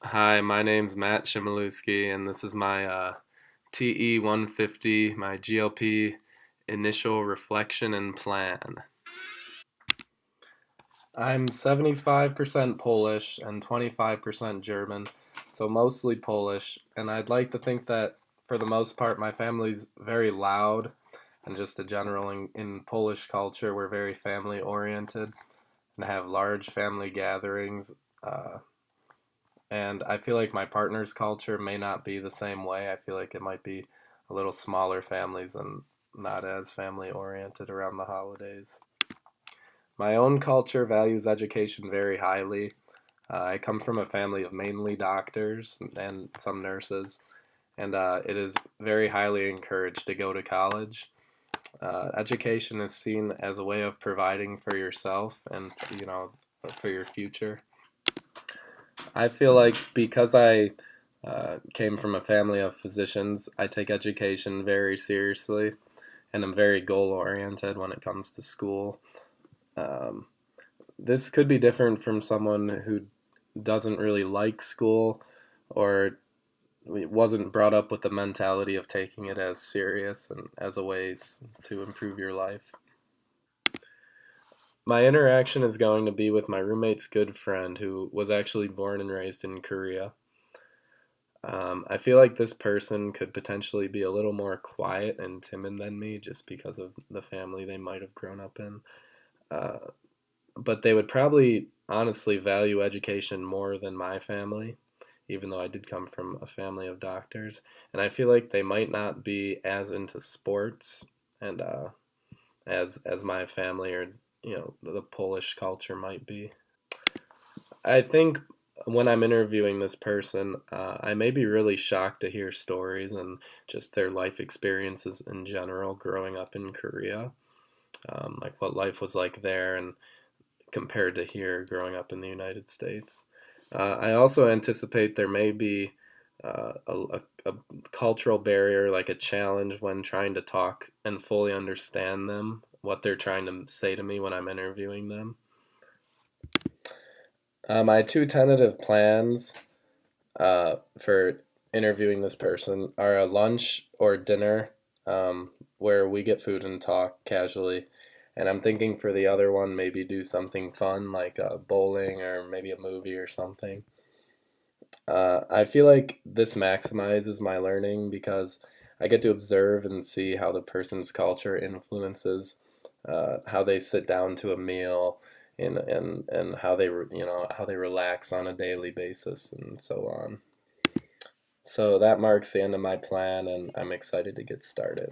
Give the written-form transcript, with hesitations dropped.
Hi, my name's Matt Shimilewski, and this is my TE 150, my GLP initial reflection and plan. I'm 75% Polish and 25% German, so mostly Polish, and I'd like to think that for the most part my family's very loud, and just a general in Polish culture, we're very family oriented and have large family gatherings. And I feel like my partner's culture may not be the same way. I feel like it might be a little smaller families and not as family oriented around the holidays. My own culture values education very highly. I come from a family of mainly doctors and some nurses, and it is very highly encouraged to go to college. Education is seen as a way of providing for yourself and for your future. I feel like because I came from a family of physicians, I take education very seriously and I'm very goal oriented when it comes to school. Um, this could be different from someone who doesn't really like school or wasn't brought up with the mentality of taking it as serious and as a way to improve your life. My interaction is going to be with my roommate's good friend who was actually born and raised in Korea. I feel like this person could potentially be a little more quiet and timid than me just because of the family they might have grown up in. Uh, but they would probably honestly value education more than my family, even though I did come from a family of doctors. And I feel like they might not be as into sports and as my family or the Polish culture might be. I think when I'm interviewing this person, I may be really shocked to hear stories and just their life experiences in general growing up in Korea, like what life was like there and compared to here growing up in the United States. I also anticipate there may be a cultural barrier, like a challenge when trying to talk and fully understand them, what they're trying to say to me when I'm interviewing them. My two tentative plans for interviewing this person are a lunch or dinner where we get food and talk casually. And I'm thinking for the other one, maybe do something fun like bowling or maybe a movie or something. I feel like this maximizes my learning because I get to observe and see how the person's culture influences how they sit down to a meal and how how they relax on a daily basis and so on. So that marks the end of my plan, and I'm excited to get started.